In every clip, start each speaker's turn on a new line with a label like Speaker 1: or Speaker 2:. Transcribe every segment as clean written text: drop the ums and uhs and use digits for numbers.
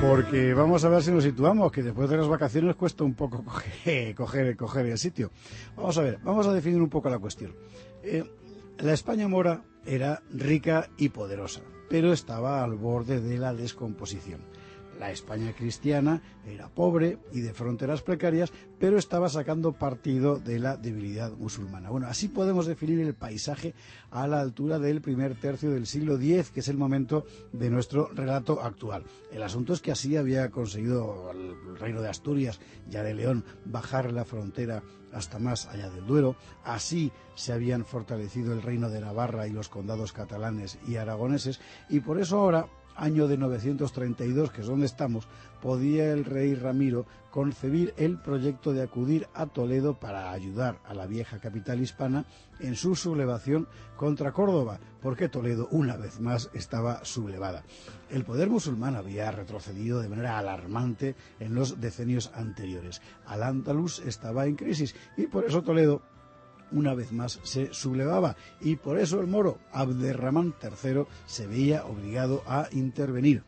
Speaker 1: Porque vamos a ver si nos situamos, que después de las vacaciones cuesta un poco coger el sitio. Vamos a ver, vamos a definir un poco la cuestión. La España mora era rica y poderosa, pero estaba al borde de la descomposición. La España cristiana era pobre y de fronteras precarias, pero estaba sacando partido de la debilidad musulmana. Bueno, así podemos definir el paisaje a la altura del primer tercio del siglo X, que es el momento de nuestro relato actual. El asunto es que así había conseguido el reino de Asturias, ya de León, bajar la frontera hasta más allá del Duero. Así se habían fortalecido el reino de Navarra y los condados catalanes y aragoneses, y por eso ahora, año de 932, que es donde estamos, podía el rey Ramiro concebir el proyecto de acudir a Toledo para ayudar a la vieja capital hispana en su sublevación contra Córdoba, porque Toledo una vez más estaba sublevada. El poder musulmán había retrocedido de manera alarmante en los decenios anteriores. Al-Ándalus estaba en crisis y por eso Toledo una vez más se sublevaba, y por eso el moro Abderramán III se veía obligado a intervenir.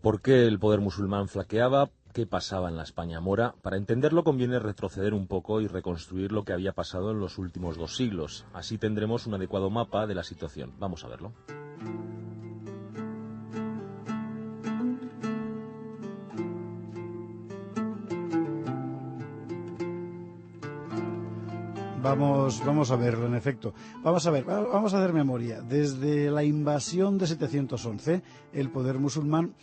Speaker 2: ¿Por qué el poder musulmán flaqueaba? ¿Qué pasaba en la España mora? Para entenderlo conviene retroceder un poco y reconstruir lo que había pasado en los últimos 2 siglos. Así tendremos un adecuado mapa de la situación. Vamos a verlo.
Speaker 1: Vamos a verlo, en efecto. Vamos a hacer memoria. Desde la invasión de 711, el poder musulmán,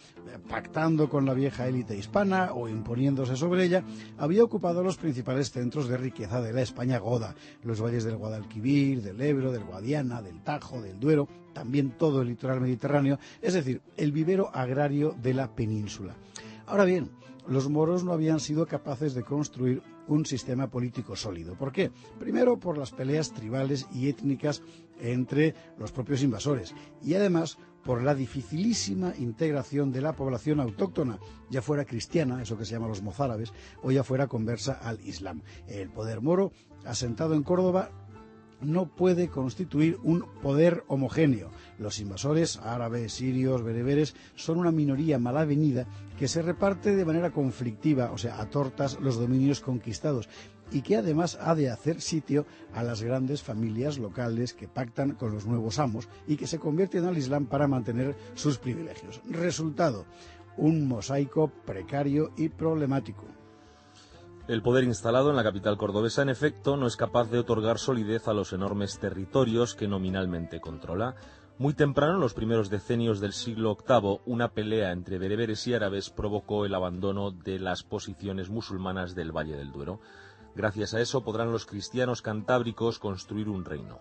Speaker 1: pactando con la vieja élite hispana o imponiéndose sobre ella, había ocupado los principales centros de riqueza de la España goda, los valles del Guadalquivir, del Ebro, del Guadiana, del Tajo, del Duero, también todo el litoral mediterráneo, es decir, el vivero agrario de la península. Ahora bien, los moros no habían sido capaces de construir un sistema político sólido. ¿Por qué? Primero, por las peleas tribales y étnicas entre los propios invasores, y además por la dificilísima integración de la población autóctona, ya fuera cristiana, eso que se llama los mozárabes, o ya fuera conversa al Islam. El poder moro, asentado en Córdoba, no puede constituir un poder homogéneo. Los invasores árabes, sirios, bereberes son una minoría mal avenida que se reparte de manera conflictiva, o sea, a tortas, los dominios conquistados, y que además ha de hacer sitio a las grandes familias locales que pactan con los nuevos amos y que se convierten al Islam para mantener sus privilegios. Resultado, un mosaico precario y problemático.
Speaker 2: El poder instalado en la capital cordobesa, en efecto, no es capaz de otorgar solidez a los enormes territorios que nominalmente controla. Muy temprano, en los primeros decenios del siglo VIII, una pelea entre bereberes y árabes provocó el abandono de las posiciones musulmanas del Valle del Duero. Gracias a eso podrán los cristianos cantábricos construir un reino.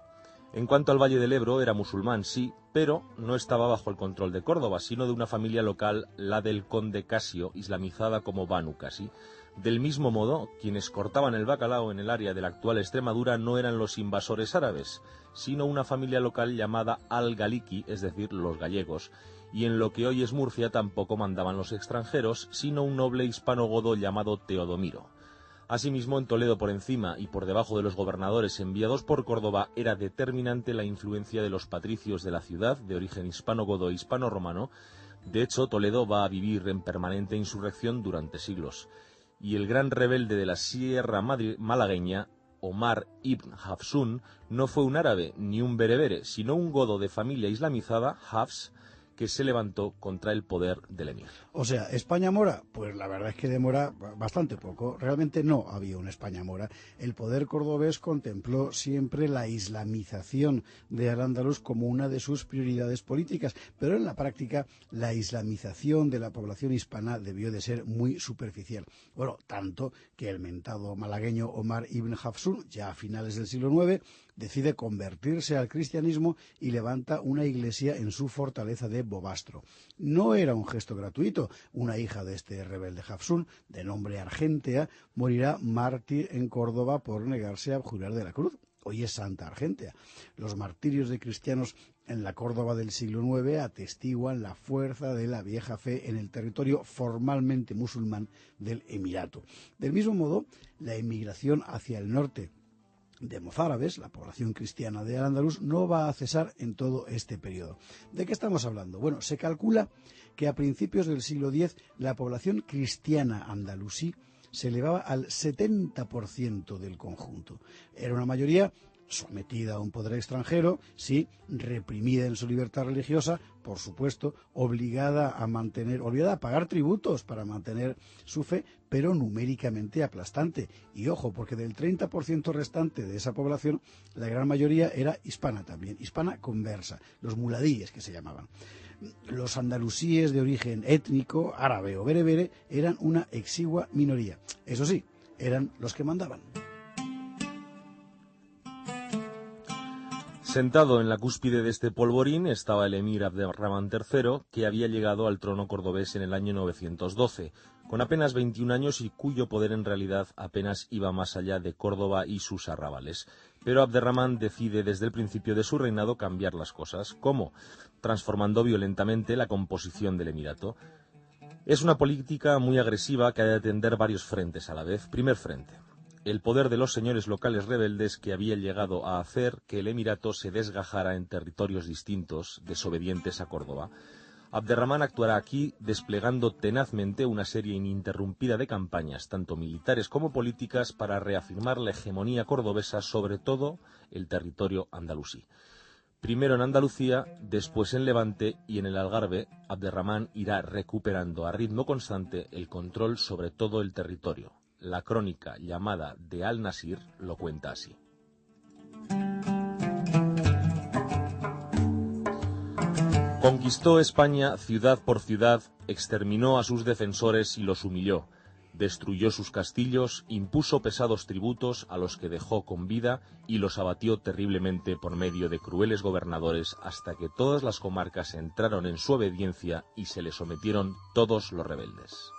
Speaker 2: En cuanto al Valle del Ebro, era musulmán, sí, pero no estaba bajo el control de Córdoba, sino de una familia local, la del conde Casio, islamizada como Banu Casi. Del mismo modo, quienes cortaban el bacalao en el área de la actual Extremadura no eran los invasores árabes, sino una familia local llamada Al-Galiki, es decir, los gallegos, y en lo que hoy es Murcia tampoco mandaban los extranjeros, sino un noble hispano-godo llamado Teodomiro. Asimismo, en Toledo, por encima y por debajo de los gobernadores enviados por Córdoba, era determinante la influencia de los patricios de la ciudad, de origen hispano-godo e hispano-romano. De hecho, Toledo va a vivir en permanente insurrección durante siglos. Y el gran rebelde de la sierra malagueña, Omar ibn Hafsun, no fue un árabe ni un berebere, sino un godo de familia islamizada, Hafs, que se levantó contra el poder del emir.
Speaker 1: O sea, ¿España mora? Pues la verdad es que demora bastante poco. Realmente no había una España mora. El poder cordobés contempló siempre la islamización de Al-Ándalus como una de sus prioridades políticas, pero en la práctica la islamización de la población hispana debió de ser muy superficial. Bueno, tanto que el mentado malagueño Omar ibn Hafsun, ya a finales del siglo IX, decide convertirse al cristianismo y levanta una iglesia en su fortaleza de Bobastro. No era un gesto gratuito. Una hija de este rebelde Hafsun, de nombre Argentea, morirá mártir en Córdoba por negarse a abjurar de la cruz. Hoy es Santa Argentea. Los martirios de cristianos en la Córdoba del siglo IX atestiguan la fuerza de la vieja fe en el territorio formalmente musulmán del Emirato. Del mismo modo, la emigración hacia el norte de mozárabes, la población cristiana de Al-Ándalus, no va a cesar en todo este periodo. ¿De qué estamos hablando? Bueno, se calcula que a principios del siglo X la población cristiana andalusí se elevaba al 70% del conjunto. Era una mayoría sometida a un poder extranjero, sí, reprimida en su libertad religiosa, por supuesto, obligada a pagar tributos para mantener su fe, pero numéricamente aplastante. Y ojo, porque del 30% restante de esa población, la gran mayoría era hispana también, hispana conversa, los muladíes que se llamaban. Los andalusíes de origen étnico, árabe o berebere, eran una exigua minoría. Eso sí, eran los que mandaban.
Speaker 2: Sentado en la cúspide de este polvorín estaba el emir Abderramán III, que había llegado al trono cordobés en el año 912, con apenas 21 años y cuyo poder en realidad apenas iba más allá de Córdoba y sus arrabales. Pero Abderramán decide desde el principio de su reinado cambiar las cosas. ¿Cómo? Transformando violentamente la composición del emirato. Es una política muy agresiva que ha de atender varios frentes a la vez. Primer frente: el poder de los señores locales rebeldes, que había llegado a hacer que el emirato se desgajara en territorios distintos, desobedientes a Córdoba. Abderramán actuará aquí desplegando tenazmente una serie ininterrumpida de campañas, tanto militares como políticas, para reafirmar la hegemonía cordobesa sobre todo el territorio andalusí. Primero en Andalucía, después en Levante y en el Algarve, Abderramán irá recuperando a ritmo constante el control sobre todo el territorio. La crónica llamada de Al-Nasir lo cuenta así. Conquistó España ciudad por ciudad, exterminó a sus defensores y los humilló, destruyó sus castillos, impuso pesados tributos a los que dejó con vida y los abatió terriblemente por medio de crueles gobernadores, hasta que todas las comarcas entraron en su obediencia y se le sometieron todos los rebeldes.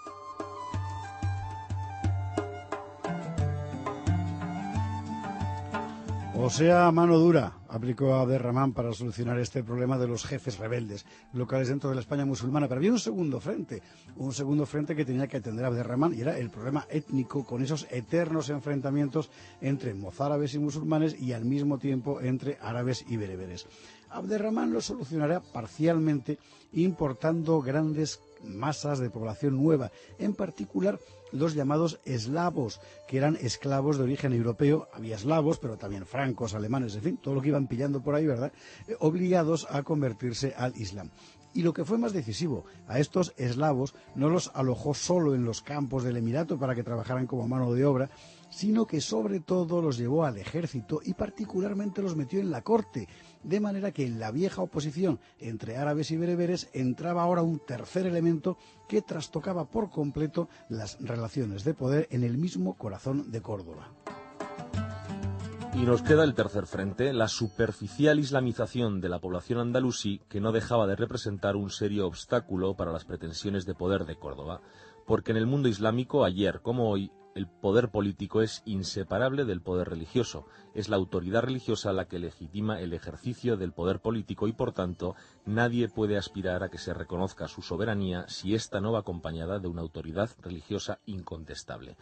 Speaker 1: O sea, mano dura, aplicó Abderramán para solucionar este problema de los jefes rebeldes locales dentro de la España musulmana. Pero había un segundo frente que tenía que atender a Abderramán, y era el problema étnico, con esos eternos enfrentamientos entre mozárabes y musulmanes y al mismo tiempo entre árabes y bereberes. Abderramán lo solucionará parcialmente importando grandes masas de población nueva, en particular los llamados eslavos, que eran esclavos de origen europeo. Había eslavos, pero también francos, alemanes, en fin, todo lo que iban pillando por ahí, ¿verdad?, obligados a convertirse al Islam. Y lo que fue más decisivo, a estos eslavos no los alojó solo en los campos del Emirato para que trabajaran como mano de obra, sino que sobre todo los llevó al ejército y particularmente los metió en la corte, de manera que en la vieja oposición entre árabes y bereberes entraba ahora un tercer elemento que trastocaba por completo las relaciones de poder en el mismo corazón de Córdoba.
Speaker 2: Y nos queda el tercer frente, la superficial islamización de la población andalusí, que no dejaba de representar un serio obstáculo para las pretensiones de poder de Córdoba, porque en el mundo islámico, ayer como hoy, el poder político es inseparable del poder religioso. Es la autoridad religiosa la que legitima el ejercicio del poder político y, por tanto, nadie puede aspirar a que se reconozca su soberanía si ésta no va acompañada de una autoridad religiosa incontestable.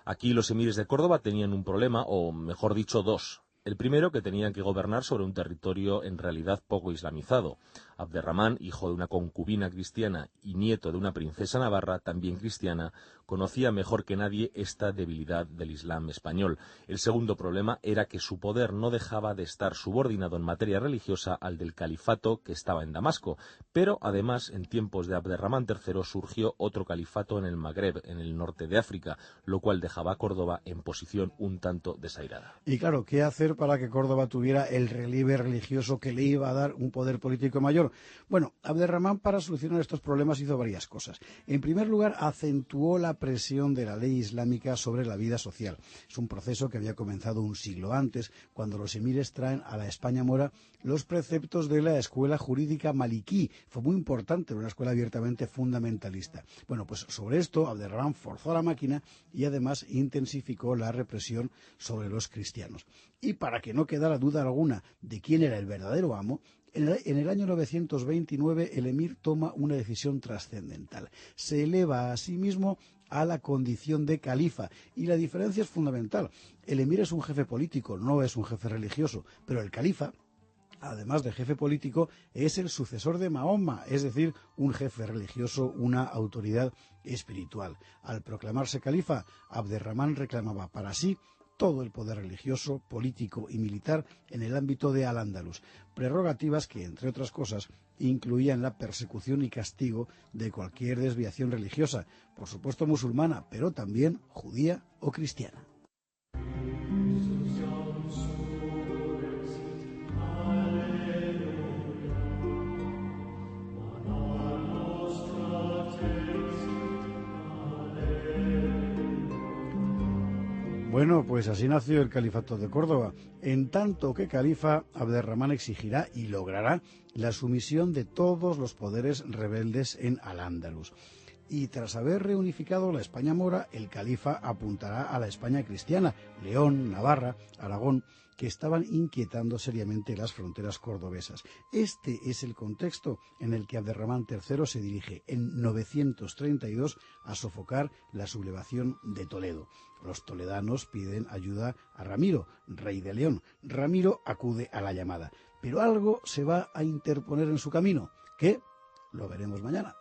Speaker 2: Aquí los emires de Córdoba tenían un problema, o mejor dicho, dos. El primero, que tenían que gobernar sobre un territorio en realidad poco islamizado. Abderramán, hijo de una concubina cristiana y nieto de una princesa navarra, también cristiana, conocía mejor que nadie esta debilidad del Islam español. El segundo problema era que su poder no dejaba de estar subordinado en materia religiosa al del califato que estaba en Damasco. Pero, además, en tiempos de Abderramán III surgió otro califato en el Magreb, en el norte de África, lo cual dejaba a Córdoba en posición un tanto desairada.
Speaker 1: Y claro, ¿qué hacer para que Córdoba tuviera el relieve religioso que le iba a dar un poder político mayor? Bueno, Abderramán, para solucionar estos problemas, hizo varias cosas. En primer lugar, acentuó la presión de la ley islámica sobre la vida social. Es un proceso que había comenzado un siglo antes, cuando los emires traen a la España mora los preceptos de la escuela jurídica maliquí. Fue muy importante, una escuela abiertamente fundamentalista. Bueno, pues sobre esto Abderramán forzó la máquina y además intensificó la represión sobre los cristianos. Y para que no quedara duda alguna de quién era el verdadero amo, en el año 929 el emir toma una decisión trascendental. Se eleva a sí mismo a la condición de califa, y la diferencia es fundamental. El emir es un jefe político, no es un jefe religioso, pero el califa además de jefe político, es el sucesor de Mahoma, es decir, un jefe religioso, una autoridad espiritual. Al proclamarse califa, Abderramán reclamaba para sí todo el poder religioso, político y militar en el ámbito de Al-Ándalus, prerrogativas que, entre otras cosas, incluían la persecución y castigo de cualquier desviación religiosa, por supuesto musulmana, pero también judía o cristiana. Bueno, pues así nació el Califato de Córdoba. En tanto que califa, Abderramán exigirá y logrará la sumisión de todos los poderes rebeldes en Al-Ándalus. Y tras haber reunificado la España mora, el califa apuntará a la España cristiana, León, Navarra, Aragón, que estaban inquietando seriamente las fronteras cordobesas. Este es el contexto en el que Abderramán III se dirige en 932 a sofocar la sublevación de Toledo. Los toledanos piden ayuda a Ramiro, rey de León. Ramiro acude a la llamada, pero algo se va a interponer en su camino. ¿Qué? Lo veremos mañana.